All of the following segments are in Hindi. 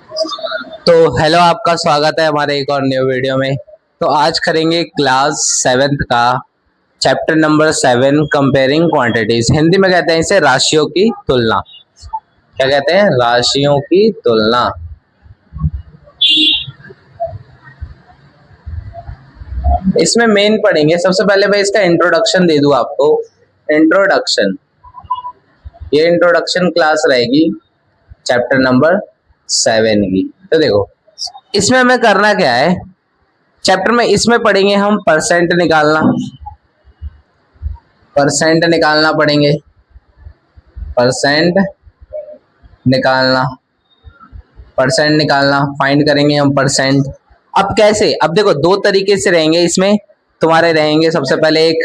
तो हेलो, आपका स्वागत है हमारे एक और न्यू वीडियो में। तो आज करेंगे क्लास 7th का chapter number 7 comparing quantities. Hindi में कहते हैं इसे राशियों की तुलना। क्या कहते हैं? राशियों की तुलना। इसमें मेन पढ़ेंगे। सबसे पहले मैं इसका इंट्रोडक्शन दे दूं आपको। इंट्रोडक्शन, ये इंट्रोडक्शन क्लास रहेगी चैप्टर नंबर 7 की। तो देखो, इसमें हमें करना क्या है। चैप्टर में इसमें पढ़ेंगे हम परसेंट निकालना। परसेंट निकालना पड़ेंगे। परसेंट निकालना, परसेंट निकालना, फाइंड करेंगे हम परसेंट। अब कैसे? अब देखो, दो तरीके से रहेंगे इसमें तुम्हारे। रहेंगे सबसे पहले एक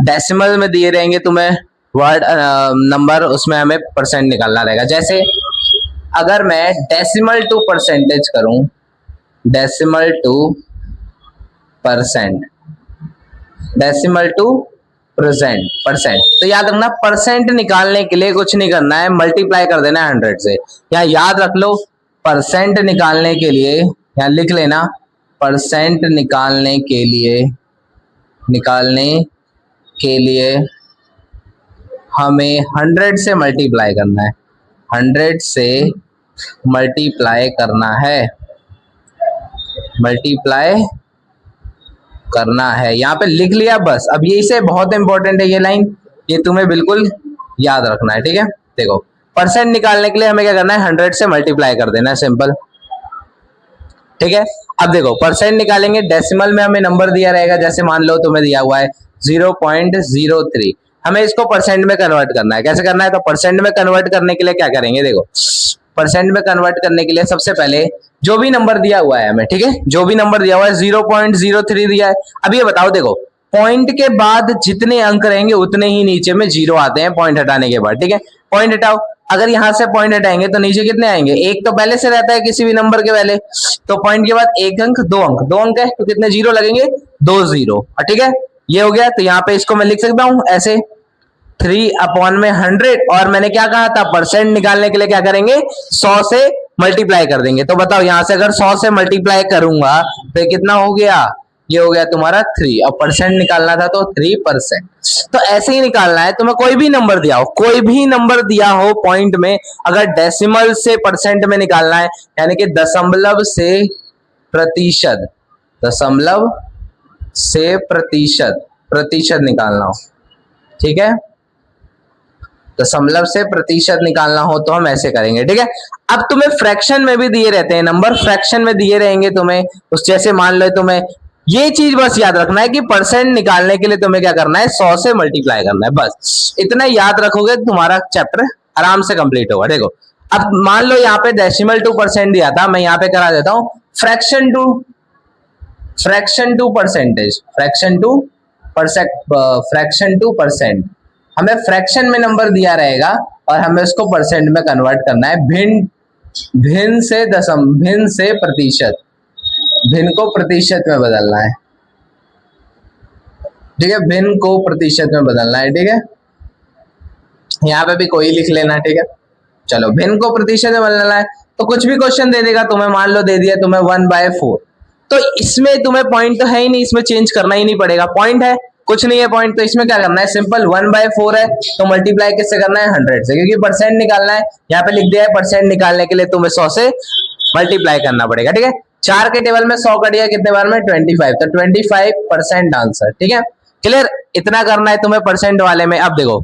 डेसिमल में दिए रहेंगे तुम्हें वर्ड नंबर, उसमें हमें परसेंट निकालना रहेगा। जैसे अगर मैं डेसिमल टू परसेंटेज करूं, decimal two percent, decimal two percent, तो याद रखना परसेंट निकालने के लिए कुछ नहीं करना है, मल्टीप्लाई कर देना है 100 से। या याद रख लो, परसेंट निकालने के लिए या लिख लेना, परसेंट निकालने के लिए हमें 100 से मल्टीप्लाई करना है। 100 से मल्टीप्लाई करना है, मल्टीप्लाई करना है। यहाँ पे लिख लिया बस। अब ये से बहुत इंपॉर्टेंट है ये लाइन, ये तुम्हें बिल्कुल याद रखना है। ठीक है, देखो परसेंट निकालने के लिए हमें क्या करना है, 100 से मल्टीप्लाई कर देना है, सिंपल। ठीक है, अब देखो परसेंट निकालेंगे। डेसिमल में हमें नंबर दिया रहेगा, जैसे मान लो तुम्हें दिया हुआ है 0.03। हमें इसको परसेंट में कन्वर्ट करना है। कैसे करना है? तो परसेंट में कन्वर्ट करने के लिए क्या करेंगे, देखो परसेंट में कन्वर्ट करने के लिए सबसे पहले जो भी नंबर दिया हुआ है हमें, ठीक है, जो भी नंबर दिया हुआ है 0.03 दिया है। अब ये बताओ, देखो पॉइंट के बाद जितने अंक रहेंगे उतने ही नीचे में जीरो आते हैं पॉइंट हटाने के बाद। ठीक है, पॉइंट हटाओ। अगर यहां से पॉइंट हटाएंगे तो नीचे कितने आएंगे? एक तो पहले से रहता है किसी भी नंबर के पहले, तो पॉइंट के बाद एक अंक, दो अंक, दो अंक है तो कितने जीरो लगेंगे? दो जीरो। ठीक है, ये हो गया। तो यहाँ पे इसको मैं लिख सकता हूं ऐसे 3/100। और मैंने क्या कहा था, परसेंट निकालने के लिए क्या करेंगे, 100 से मल्टीप्लाई कर देंगे। तो बताओ, यहां से अगर 100 से मल्टीप्लाई करूंगा तो कितना हो गया? ये हो गया तुम्हारा 3। और परसेंट निकालना था तो 3%। तो ऐसे ही निकालना है। तुम्हें कोई भी नंबर दिया हो, कोई भी नंबर दिया हो पॉइंट में, अगर डेसिमल से परसेंट में निकालना है, यानी कि दशमलव से प्रतिशत, दशमलव से प्रतिशत, प्रतिशत निकालना हो, ठीक है, दशमलव से प्रतिशत निकालना हो तो हम ऐसे करेंगे। ठीक है, अब तुम्हें फ्रैक्शन में भी दिए रहते हैं नंबर, फ्रैक्शन में दिए रहेंगे तुम्हें उस, जैसे मान लो तुम्हें ये चीज बस याद रखना है कि परसेंट निकालने के लिए तुम्हें क्या करना है, 100 से मल्टीप्लाई करना है। बस इतना याद रखोगे तुम्हारा चैप्टर आराम से कंप्लीट होगा। देखो, अब मान लो यहाँ पे डेसिमल टू परसेंट दिया था, मैं यहाँ पे करा देता हूँ fraction to, fraction to percentage, fraction to fraction to percent. हमें फ्रैक्शन में नंबर दिया रहेगा और हमें उसको परसेंट में कन्वर्ट करना है। भिन्न भिन्न से भिन्न से प्रतिशत, भिन्न को प्रतिशत में बदलना है। ठीक है, भिन्न को प्रतिशत में बदलना है। ठीक है, यहाँ पे भी कोई लिख लेना। ठीक है, चलो भिन्न को प्रतिशत में बदलना है। तो कुछ भी क्वेश्चन दे देगा तुम्हें, मान लो दे दिया तुम्हें 1/4, तो इसमें तुम्हें पॉइंट तो है ही नहीं, इसमें चेंज करना ही नहीं पड़ेगा। पॉइंट है, कुछ नहीं है पॉइंट, तो इसमें क्या करना है, सिंपल 1/4 है तो मल्टीप्लाई किससे करना है, 100 से, क्योंकि परसेंट निकालना है। यहाँ पे लिख दिया है परसेंट निकालने के लिए तुम्हें 100 से मल्टीप्लाई करना पड़ेगा। ठीक है, 4 के टेबल में 100 कट गया, कितने बार में, 25, तो 25% आंसर। ठीक है, क्लियर, इतना करना है तुम्हें परसेंट वाले में। अब देखो,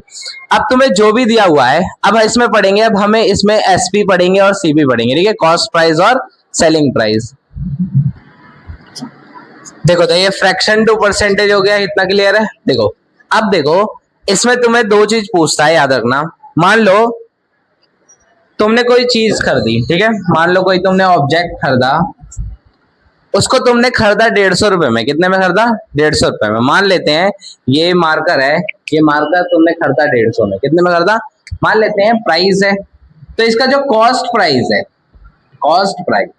अब तुम्हें जो भी दिया हुआ है, अब इसमें पढ़ेंगे, अब हमें इसमें एसपी पढ़ेंगे और सीपी पढ़ेंगे। ठीक है, कॉस्ट प्राइस और सेलिंग प्राइस। देखो, तो ये फ्रैक्शन टू परसेंटेज हो गया, इतना क्लियर है। देखो, अब देखो इसमें तुम्हें दो चीज पूछता है, याद रखना। मान लो तुमने कोई चीज खरीदी, ठीक है, मान लो कोई तुमने ऑब्जेक्ट खरीदा, उसको तुमने खरीदा 150 रुपए में। कितने में खरीदा? 150 रुपए में। मान लेते हैं ये मार्कर है, ये मार्कर तुमने खरीदा 150 में। कितने में खरीदा? मान लेते हैं प्राइस है, तो इसका जो कॉस्ट प्राइस है, कॉस्ट प्राइस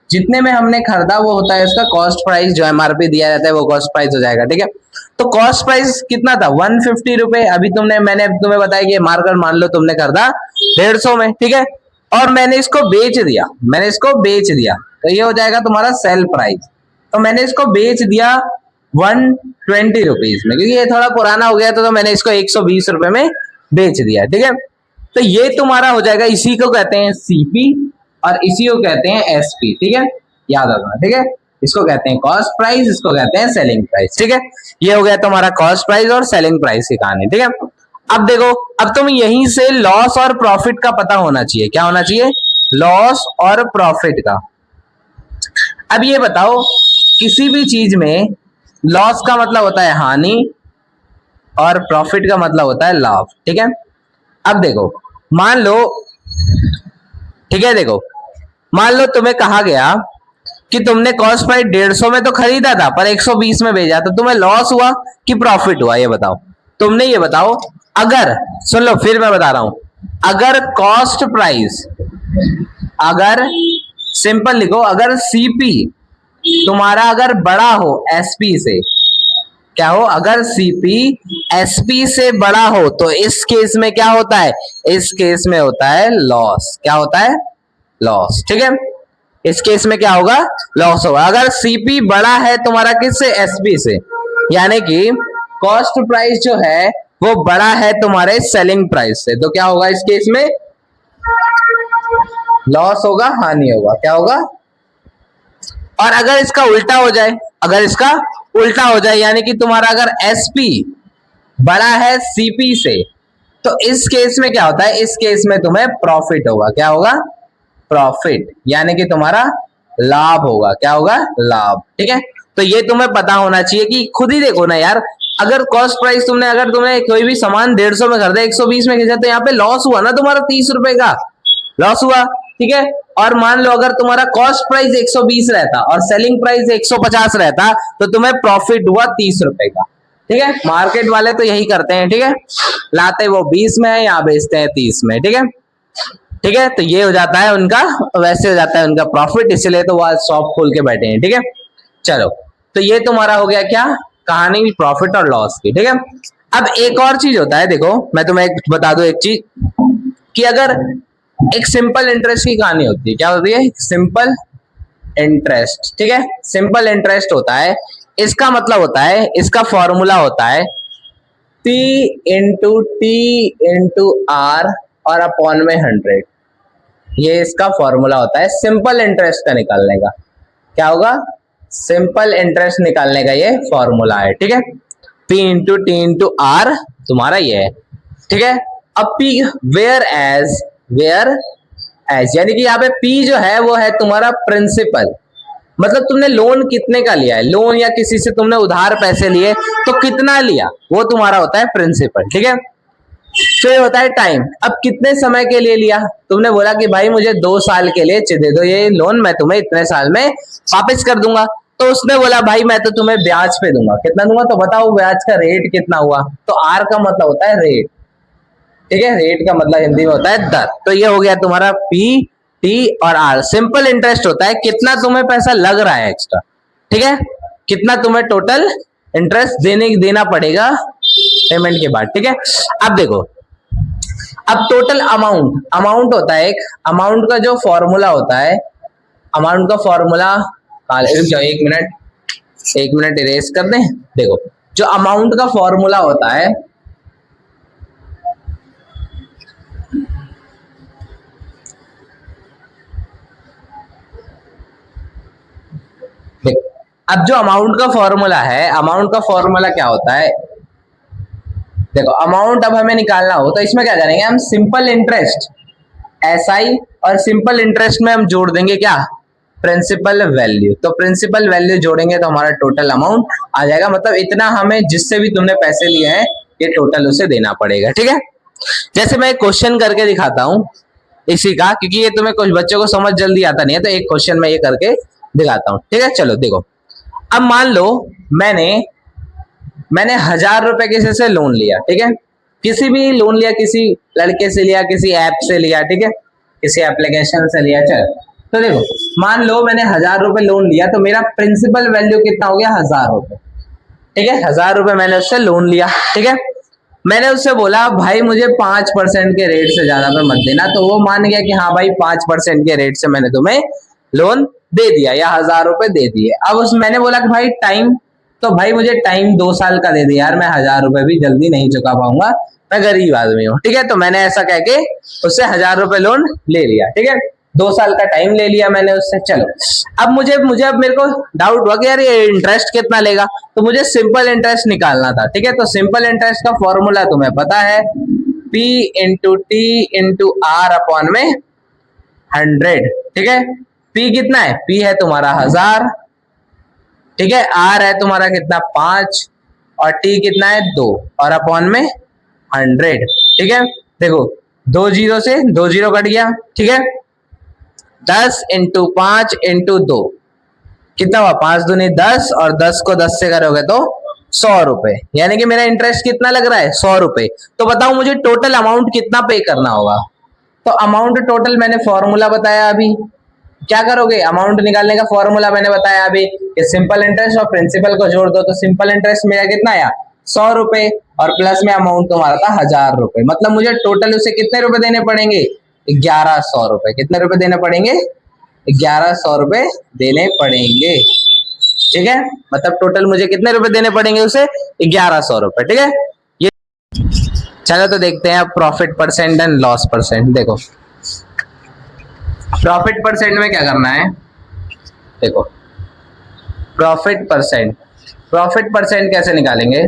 जितने में हमने खरीदा वो होता है इसका कॉस्ट प्राइस, जो एमआरपी दिया जाता है वो कॉस्ट प्राइस हो जाएगा। ठीक है, तो कॉस्ट प्राइस कितना था, 150 रुपए। अभी मैंने तुम्हें बताया कि ये मार्कर मान लो तुमने खरीदा 150 में। ठीक है, और मैंने इसको बेच दिया, तो ये हो जाएगा तुम्हारा सेल प्राइस। तो मैंने इसको बेच दिया 120 रुपीज में, क्योंकि ये थोड़ा पुराना हो गया तो मैंने इसको 120 रुपए में बेच दिया, ठीक है। तो ये तुम्हारा हो जाएगा, इसी को कहते हैं सीपी और इसी को कहते हैं एसपी, ठीक है, याद रखना, ठीक है। इसको कहते हैं कॉस्ट प्राइस, इसको कहते हैं सेलिंग प्राइस, ठीक है। ये हो गया तुम्हारा कॉस्ट प्राइस और सेलिंग प्राइस की कहानी, ठीक है। अब देखो, अब तुम यहीं से लॉस और प्रॉफिट का पता होना चाहिए। क्या होना चाहिए? लॉस और प्रॉफिट का। अब ये बताओ, किसी भी चीज में लॉस का मतलब होता है हानि और प्रॉफिट का मतलब होता है लाभ, ठीक है। अब देखो, मान लो, ठीक है, देखो मान लो तुम्हें कहा गया कि तुमने कॉस्ट प्राइस 150 में तो खरीदा था पर 120 में भेजा, तो तुम्हें लॉस हुआ कि प्रॉफिट हुआ? ये बताओ, तुमने ये बताओ। अगर, सुन लो, फिर मैं बता रहा हूं, अगर कॉस्ट प्राइस, अगर सिंपल लिखो, अगर सीपी तुम्हारा अगर बड़ा हो एसपी से, क्या हो? अगर सीपी एसपी से बड़ा हो तो इस केस में क्या होता है? इस केस में होता है लॉस। क्या होता है? लॉस, ठीक है। इस केस में क्या होगा? लॉस होगा। अगर सीपी बड़ा है तुम्हारा किससे? एसपी से, यानी कि कॉस्ट प्राइस जो है वो बड़ा है तुम्हारे सेलिंग प्राइस से, तो क्या होगा इस केस में? लॉस होगा, हानि होगा। क्या होगा? और अगर इसका उल्टा हो जाए, अगर इसका उल्टा हो जाए, यानी कि तुम्हारा अगर एसपी बड़ा है सीपी से, तो इस केस में क्या होता है? इस केस में तुम्हें प्रॉफिट होगा। क्या होगा? प्रॉफिट, यानी कि तुम्हारा लाभ होगा। क्या होगा? लाभ, ठीक है। तो ये तुम्हें पता होना चाहिए कि खुद ही देखो ना यार, अगर कॉस्ट प्राइस तुमने, अगर तुमने कोई भी सामान 150 में खरीदा, 120 में खरीदा, तो यहाँ पे लॉस हुआ ना तुम्हारा, 30 रुपए का लॉस हुआ, ठीक है। और मान लो अगर तुम्हारा कॉस्ट प्राइस 120 रहता और सेलिंग प्राइस 150 रहता, तो तुम्हें प्रॉफिट हुआ 30 रुपए का, ठीक है। मार्केट वाले तो यही करते हैं, ठीक है, लाते वो 20 में है, यहाँ बेचते हैं 30 में, ठीक है, ठीक है। तो ये हो जाता है उनका, वैसे हो जाता है उनका प्रॉफिट, इसलिए तो वो शॉप खोल के बैठे हैं, ठीक है। चलो, तो ये तुम्हारा हो गया क्या? कहानी प्रॉफिट और लॉस की, ठीक है। अब एक और चीज होता है, देखो मैं तुम्हें एक बता दूं, एक चीज, कि अगर एक सिंपल इंटरेस्ट की कहानी होती है, क्या होती है? सिंपल इंटरेस्ट, ठीक है। सिंपल इंटरेस्ट होता है, इसका मतलब होता है, इसका फॉर्मूला होता है P into T into R और अपॉन में 100। ये इसका फॉर्मूला होता है सिंपल इंटरेस्ट का निकालने का। क्या होगा? सिंपल इंटरेस्ट निकालने का ये फॉर्मूला है, ठीक है। P into T into R तुम्हारा ये है, ठीक है। अब P वेयर एज, यानी कि यहाँ पे P जो है वो है तुम्हारा प्रिंसिपल, मतलब तुमने लोन कितने का लिया है, लोन या किसी से तुमने उधार पैसे लिए तो कितना लिया, वो तुम्हारा होता है प्रिंसिपल, ठीक है। तो ये होता है टाइम। अब कितने समय के लिए लिया, तुमने बोला कि भाई मुझे 2 साल के लिए दे दो ये लोन, मैं तुम्हें इतने साल में वापस कर दूंगा। तो उसने बोला भाई मैं तो तुम्हें ब्याज पे दूंगा। कितना दूंगा? तो बताओ ब्याज का रेट कितना हुआ? तो आर का मतलब होता है रेट, ठीक है। रेट का मतलब हिंदी में होता है दर। तो ये हो गया तुम्हारा पी, टी और आर। सिंपल इंटरेस्ट होता है कितना तुम्हें पैसा लग रहा है एक्स्ट्रा, ठीक है, कितना तुम्हें टोटल इंटरेस्ट देना पड़ेगा पेमेंट के बाद, ठीक है। अब देखो, अब टोटल अमाउंट होता है एक, अमाउंट का जो फॉर्मूला होता है, अमाउंट का फॉर्मूला, एक मिनट इरेज कर दें। देखो, जो अमाउंट का फॉर्मूला होता है, देखो अब जो अमाउंट का फॉर्मूला है, अमाउंट का फॉर्मूला क्या होता है? देखो, अमाउंट अब हमें निकालना हो तो इसमें क्या करेंगे हम? सिंपल इंटरेस्ट SI, और सिंपल इंटरेस्ट में हम जोड़ देंगे क्या? Principal value. तो प्रिंसिपल वैल्यू जोड़ेंगे तो हमारा टोटल अमाउंट आ जाएगा, मतलब इतना हमें जिससे भी तुमने पैसे लिए हैं ये टोटल उसे देना पड़ेगा, ठीक है। जैसे मैं क्वेश्चन करके दिखाता हूं इसी का, क्योंकि ये तुम्हें कुछ बच्चों को समझ जल्दी आता नहीं है, तो एक क्वेश्चन मैं ये करके दिखाता हूं, ठीक है। चलो देखो, अब मान लो मैंने 1000 रुपए किसी से लोन लिया, ठीक है, किसी भी लोन लिया, किसी लड़के से लिया, किसी ऐप से लिया, ठीक है, किसी एप्लीकेशन से लिया, चल। तो देखो, मान लो मैंने 1000 रुपए लोन लिया, तो मेरा प्रिंसिपल वैल्यू कितना हो गया? 1000 रुपए, ठीक है। 1000 रुपए मैंने उससे लोन लिया, ठीक है। मैंने उससे बोला भाई मुझे 5% के रेट से ज्यादा पे मत देना, तो वो मान गया कि हाँ भाई 5% के रेट से मैंने तुम्हें लोन दे दिया या 1000 रुपए दे दिए। अब उस मैंने बोला कि भाई टाइम, तो भाई मुझे टाइम 2 साल का दे दिया यार, मैं 1000 रुपए भी जल्दी नहीं चुका पाऊंगा, मैं गरीब आदमी हूँ, ठीक है। तो मैंने ऐसा कह के उससे 1000 रुपए लोन ले लिया, ठीक है। 2 साल का टाइम ले लिया मैंने उससे। चलो अब मुझे अब मेरे को डाउट हुआ कि यार ये इंटरेस्ट कितना लेगा, तो मुझे सिंपल इंटरेस्ट निकालना था, ठीक है। तो सिंपल इंटरेस्ट का फॉर्मूला तुम्हें पता है, P into T into R upon में 100, ठीक है। P कितना है, P है तुम्हारा 1000, ठीक है। R है तुम्हारा कितना 5 और T कितना है 2 और अपॉन में 100, ठीक है। देखो 2 जीरो से 2 जीरो कट गया, ठीक है। 10 इंटू 5 इंटू 2 कितना हुआ, 5 दूनी 10 और 10 को 10 से करोगे तो 100 रुपए, यानी कि मेरा इंटरेस्ट कितना लग रहा है 100 रुपए। तो बताओ मुझे टोटल अमाउंट कितना पे करना होगा। तो अमाउंट टोटल मैंने फॉर्मूला बताया अभी, क्या करोगे, अमाउंट निकालने का फॉर्मूला मैंने बताया अभी कि सिंपल इंटरेस्ट और प्रिंसिपल को जोड़ दो, तो सिंपल इंटरेस्ट मेरा कितना आया 100 रुपए और प्लस में अमाउंट तुम्हारा था 1000 रुपए, मतलब मुझे टोटल उसे कितने रुपए देने पड़ेंगे 1100 रुपए। कितने रुपए देने पड़ेंगे 1100 रुपए देने पड़ेंगे, ठीक है। मतलब टोटल मुझे कितने रुपए देने पड़ेंगे उसे 1100 रुपए, ठीक है। ये चलो तो देखते हैं अब profit percent and loss percent. देखो प्रॉफिट परसेंट में क्या करना है, देखो प्रॉफिट परसेंट कैसे निकालेंगे,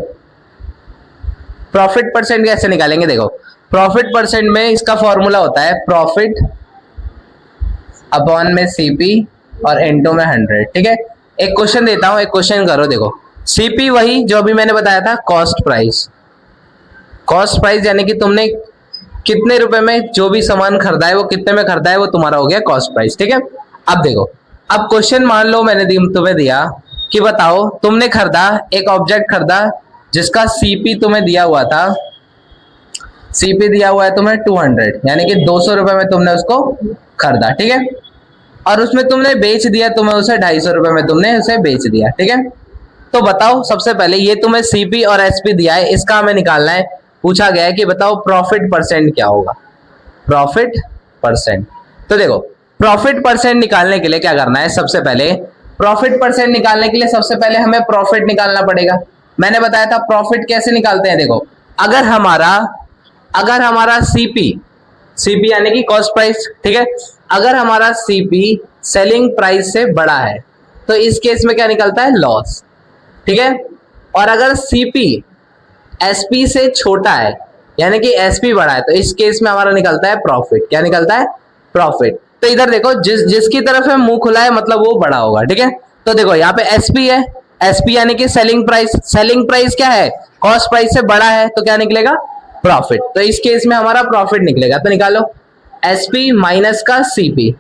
प्रॉफिट परसेंट कैसे निकालेंगे, देखो प्रॉफिट परसेंट में इसका फॉर्मूला होता है प्रॉफिट अपॉन में सीपी और इनटू में 100, ठीक है। एक क्वेश्चन देता हूं, एक क्वेश्चन करो, देखो सीपी वही जो अभी मैंने बताया था कॉस्ट प्राइस, यानी कि तुमने कितने रुपए में जो भी सामान खरीदा है वो कितने में खरीदा है वो तुम्हारा हो गया कॉस्ट प्राइस, ठीक है। अब देखो, अब क्वेश्चन मान लो मैंने तुम्हें दिया कि बताओ तुमने खरीदा एक ऑब्जेक्ट खरीदा जिसका सीपी तुम्हें दिया हुआ था, सीपी दिया हुआ है तुम्हें 200, यानी कि 200 रुपए में तुमने उसको खरीदा, ठीक है। और उसमें तुमने बेच दिया, तुम्हें उसे 250 रुपए में तुमने उसे बेच दिया, ठीक है। तो बताओ सबसे पहले ये तुम्हें सीपी और एसपी दिया है, इसका हमें निकालना है। पूछा गया है कि बताओ प्रॉफिट परसेंट क्या होगा, प्रॉफिट परसेंट। तो देखो प्रॉफिट परसेंट निकालने के लिए क्या करना है, सबसे पहले प्रॉफिट परसेंट निकालने के लिए सबसे पहले हमें प्रॉफिट निकालना पड़ेगा। मैंने बताया था प्रॉफिट कैसे निकालते हैं, देखो अगर हमारा सीपी यानी कि कॉस्ट प्राइस, ठीक है, अगर हमारा सीपी सेलिंग प्राइस से बड़ा है तो इस केस में क्या निकलता है लॉस, ठीक है। और अगर सीपी एसपी से छोटा है यानी कि एसपी बड़ा है तो इस केस में हमारा निकलता है प्रॉफिट। क्या निकलता है, प्रॉफिट। तो इधर देखो जिसकी तरफ है मुंह खुला है मतलब वो बड़ा होगा, ठीक है। तो देखो यहाँ पे एसपी है, एसपी यानी कि सेलिंग प्राइस क्या है कॉस्ट प्राइस से बड़ा है, तो क्या निकलेगा प्रॉफिट। तो इस केस में हमारा प्रॉफिट निकलेगा। तो निकालो एसपी माइनस का सीपी।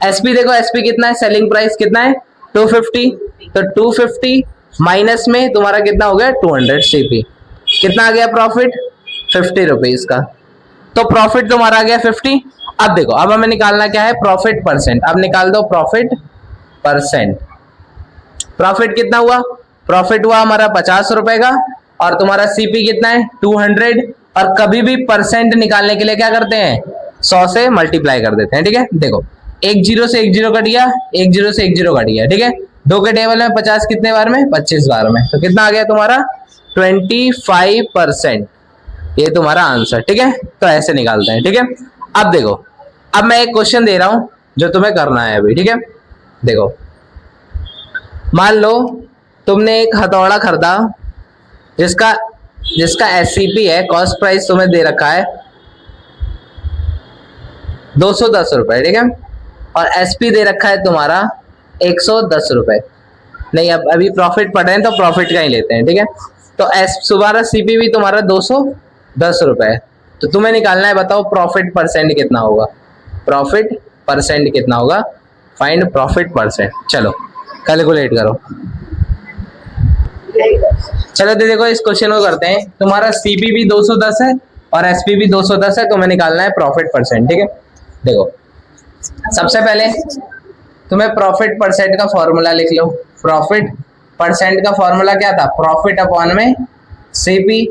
एसपी देखो एसपी कितना है, सेलिंग प्राइस कितना है 250, तो 250 माइनस में तुम्हारा कितना हो गया 200, सीपी कितना आ गया प्रॉफिट 50 रुपीज का। तो प्रॉफिट तुम्हारा आ गया 50। अब देखो अब हमें निकालना क्या है प्रॉफिट परसेंट। अब निकाल दो प्रॉफिट परसेंट। प्रॉफिट कितना हुआ, प्रॉफिट हुआ हमारा 50 रुपए का और तुम्हारा सीपी कितना है 200। और कभी भी परसेंट निकालने के लिए क्या करते हैं 100 से मल्टीप्लाई कर देते हैं, ठीक है। देखो एक जीरो से एक जीरो कट गया, एक जीरो से एक जीरो कट गया, ठीक है। 2 के टेबल में 50 कितने बार में 25 बार में, तो कितना आ गया तुम्हारा 25%। ये तुम्हारा आंसर, ठीक है। तो ऐसे निकालते हैं, ठीक है। अब देखो अब मैं एक क्वेश्चन दे रहा हूं जो तुम्हें करना है अभी, ठीक है। देखो मान लो तुमने एक हथौड़ा खरीदा जिसका एससीपी है, कॉस्ट प्राइस तुम्हें दे रखा है 210 रुपए, ठीक है। और एसपी दे रखा है तुम्हारा 110 रुपए। नहीं अब अभी प्रॉफिट पढ़ रहे हैं तो प्रॉफिट का ही लेते हैं, ठीक है। तो तुम्हारा सीपी भी तुम्हारा 210 रुपए। तो तुम्हें निकालना है बताओ प्रॉफिट परसेंट कितना होगा, प्रॉफिट परसेंट कितना होगा, फाइंड प्रॉफिट परसेंट। चलो कैलकुलेट करो। चलो तो देखो इस क्वेश्चन को करते हैं। तुम्हारा सीपी भी 210 है और एसपी भी 210 है, तुम्हें निकालना है प्रॉफिट परसेंट, ठीक है। देखो सबसे पहले तुम्हें प्रॉफिट परसेंट का फॉर्मूला लिख लो। प्रॉफिट परसेंट का फॉर्मूला क्या था, प्रॉफिट अपॉन में सीपी।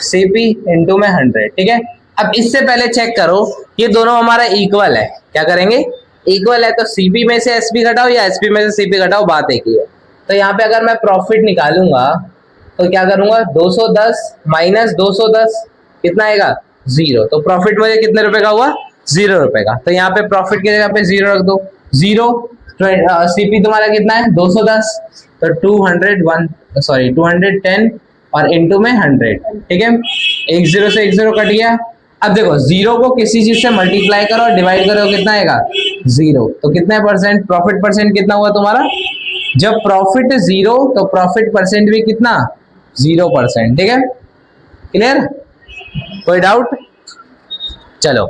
सीपी इंटू में 100, ठीक है। अब इससे पहले चेक करो ये दोनों हमारा इक्वल है, क्या करेंगे, इक्वल है, तो सीपी में से एसपी घटाओ या एसपी में से सीपी घटाओ, बात एक ही है। तो यहाँ पे अगर मैं प्रॉफिट निकालूंगा तो क्या करूंगा, 210 माइनस 210 कितना आएगा, 0। तो प्रॉफिट मुझे कितने रुपए का हुआ, 0 रुपए का। तो यहाँ पे प्रॉफिट की जगह पे 0 रख दो, 0। सीपी तुम्हारा कितना है, 210, तो 210 और इंटू में 100, ठीक है। एक 0 से एक 0 कट गया। अब देखो 0 को किसी चीज से मल्टीप्लाई करो और डिवाइड करो, कितना आएगा, 0। तो कितने परसेंट, प्रॉफिट परसेंट कितना हुआ तुम्हारा, जब प्रॉफिट 0 तो प्रॉफिट परसेंट भी कितना, 0%, ठीक है। क्लियर, कोई डाउट? चलो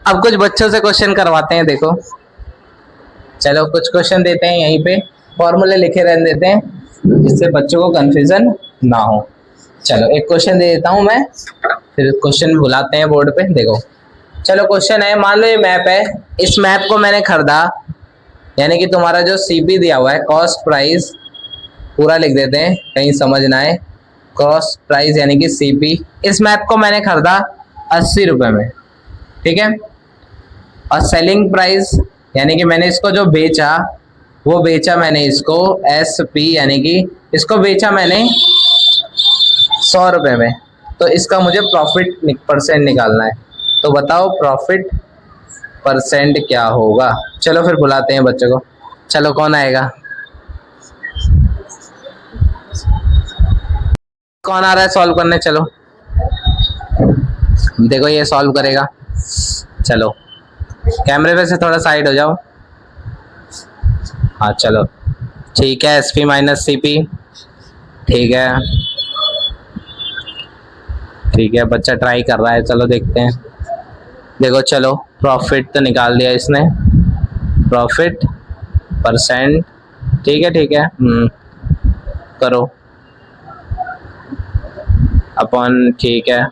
अब कुछ बच्चों से क्वेश्चन करवाते हैं, देखो चलो कुछ क्वेश्चन देते हैं, यहीं पे फॉर्मूले लिखे रहने देते हैं जिससे बच्चों को कंफ्यूजन ना हो। चलो एक क्वेश्चन दे देता हूं मैं, फिर क्वेश्चन बुलाते हैं बोर्ड पे। देखो चलो क्वेश्चन है, मान लो ये मैप है, इस मैप को मैंने खरीदा, यानी कि तुम्हारा जो सीपी दिया हुआ है, कॉस्ट प्राइस, पूरा लिख देते हैं कहीं समझ ना आए, कॉस्ट प्राइस यानी कि सीपी, इस मैप को मैंने खरीदा 80 रुपए में, ठीक है। और सेलिंग प्राइस यानी कि मैंने इसको जो बेचा, वो बेचा मैंने इसको एसपी, यानी कि इसको बेचा मैंने 100 रुपए में, तो इसका मुझे प्रॉफिट परसेंट निकालना है। तो बताओ प्रॉफिट परसेंट क्या होगा। चलो फिर बुलाते हैं बच्चों को, चलो कौन आएगा, कौन आ रहा है सॉल्व करने, चलो देखो ये सॉल्व करेगा। चलो कैमरे पे से थोड़ा साइड हो जाओ, हाँ चलो ठीक है, एसपी माइनस सीपी, ठीक है ठीक है, बच्चा ट्राई कर रहा है, चलो देखते हैं। देखो चलो प्रॉफिट तो निकाल दिया इसने, प्रॉफिट परसेंट, ठीक है करो अपॉन, ठीक है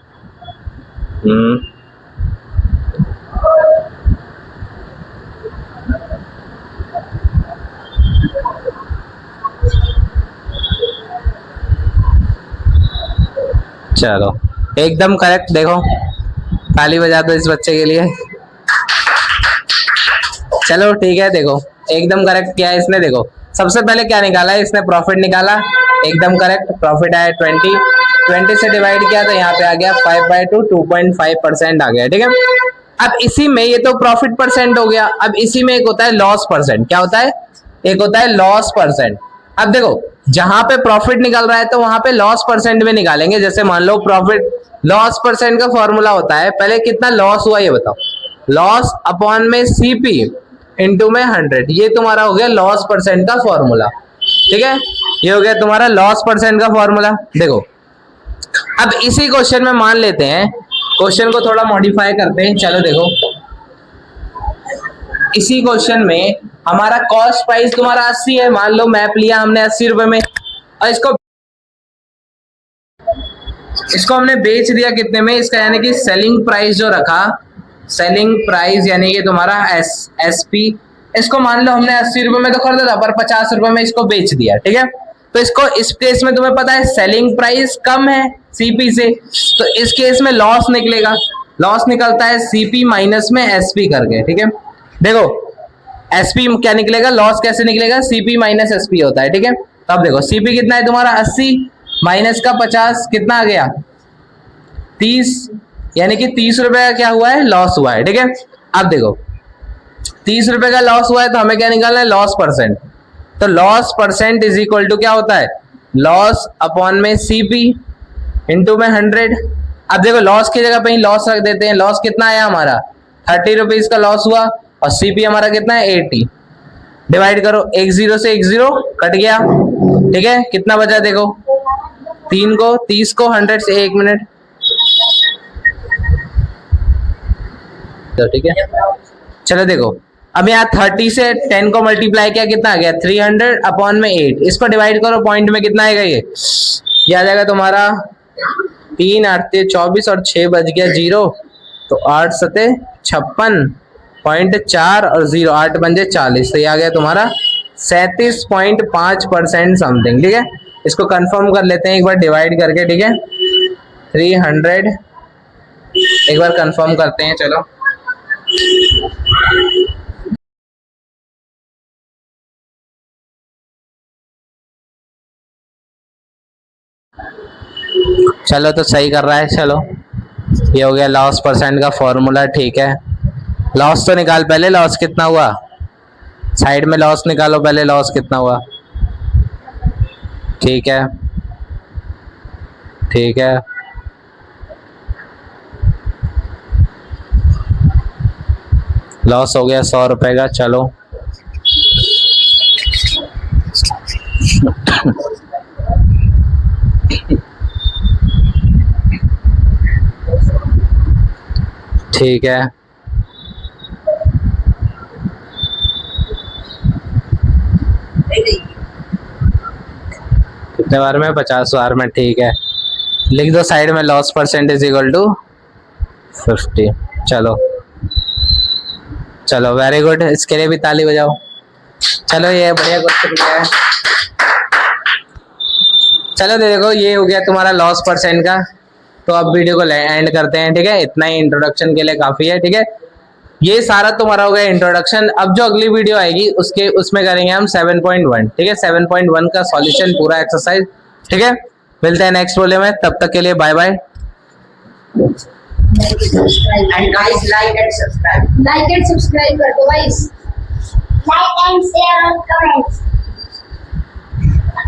चलो एकदम करेक्ट। देखो ताली बजा दो इस बच्चे के लिए, चलो ठीक है। देखो एकदम करेक्ट किया है इसने। देखो सबसे पहले क्या निकाला है इसने, प्रॉफिट निकाला, एकदम करेक्ट। प्रॉफिट आया 20 से डिवाइड किया तो यहाँ पे आ गया 5/2, 2.5% आ गया, ठीक है। अब इसी में, ये तो प्रॉफिट परसेंट हो गया, अब इसी में एक होता है लॉस परसेंट। क्या होता है, एक होता है लॉस परसेंट। अब देखो जहां पे प्रॉफिट निकल रहा है तो वहां पे लॉस परसेंट में निकालेंगे। जैसे मान लो प्रॉफिट, लॉस परसेंट का फॉर्मूला होता है, पहले कितना लॉस हुआ ये बताओ, लॉस अपॉन में सीपी इंटू में 100, ये तुम्हारा हो गया लॉस परसेंट का फॉर्मूला, ठीक है। ये हो गया तुम्हारा लॉस परसेंट का फॉर्मूला। देखो अब इसी क्वेश्चन में मान लेते हैं, क्वेश्चन को थोड़ा मॉडिफाई करते हैं। चलो देखो इसी क्वेश्चन में हमारा कॉस्ट प्राइस तुम्हारा 80 है, मान लो मैप लिया हमने 80 रुपए में, और इसको हमने बेच दिया कितने में, इसका यानी कि सेलिंग प्राइस जो रखा, सेलिंग प्राइस यानी कि तुम्हारा एसपी, इसको मान लो हमने 80 रुपए में तो खरीदा था, पर 50 रुपए में इसको बेच दिया, ठीक है। तो इसको इस केस में तुम्हें पता है सेलिंग प्राइस कम है सीपी से, तो इस केस में लॉस निकलेगा, लॉस निकलता है सीपी माइनस में एसपी करके, ठीक है। देखो एसपी क्या निकलेगा, लॉस कैसे निकलेगा, सीपी माइनस एसपी होता है, ठीक है। तो अब देखो सीपी कितना है तुम्हारा 80 माइनस का 50 कितना आ गया 30, यानी कि 30 रुपए का क्या हुआ है, लॉस हुआ है, ठीक है। अब देखो 30 रुपए का लॉस हुआ है तो हमें क्या निकालना है, लॉस परसेंट। तो loss percent is equal to क्या होता है, लॉस अपॉन में सीपी इंटू में 100। अब देखो लॉस की जगह पे ही लॉस रख देते हैं, लॉस कितना आया हमारा 30 रुपीज का लॉस हुआ, और सीपी हमारा कितना है 80, डिवाइड करो, एक 0 से एक 0 कट गया, ठीक है। कितना बचा देखो 3 को 30 को 100 से, एक मिनट, तो ठीक है। चलो देखो अब यहाँ 30 से 10 को मल्टीप्लाई किया, कितना आ गया 300 अपॉन में 8, इसको डिवाइड करो पॉइंट में, कितना आएगा ये आ जाएगा तुम्हारा 3 8 24 और 6 बज गया 0, तो 8 7 56.4 और 0 8 बन जाए 40, तो ये आ गया तुम्हारा 37.5% समथिंग, ठीक है। इसको कंफर्म कर लेते हैं एक बार डिवाइड करके, ठीक है। 300, एक बार कंफर्म करते हैं, चलो। चलो तो सही कर रहा है, चलो ये हो गया लॉस परसेंट का फॉर्मूला, ठीक है। लॉस तो निकाल पहले, लॉस कितना हुआ, साइड में लॉस निकालो पहले, लॉस कितना हुआ। ठीक है, ठीक है, लॉस हो गया 100 रुपए का, चलो। ठीक है, कितने बार में, 50 बार में, ठीक है। लिख दो साइड में loss percent is equal to 50। चलो चलो, वेरी गुड, इसके लिए भी ताली बजाओ। चलो ये बढ़िया क्वेश्चन है। चलो देखो, ये हो गया तुम्हारा लॉस परसेंट का। तो अब वीडियो को एंड करते हैं, ठीक है। इतना ही इंट्रोडक्शन के लिए काफी है, ठीक है। ये सारा तुम्हारा हो गया इंट्रोडक्शन। अब जो अगली वीडियो आएगी उसमें करेंगे हम 7.1, ठीक है। 7.1 का सॉल्यूशन पूरा एक्सरसाइज, ठीक है। मिलते हैं नेक्स्ट वीडियो में, तब तक के लिए bye bye. And guys, like and subscribe. Like and subscribe कर दो guys. Like and share and comment.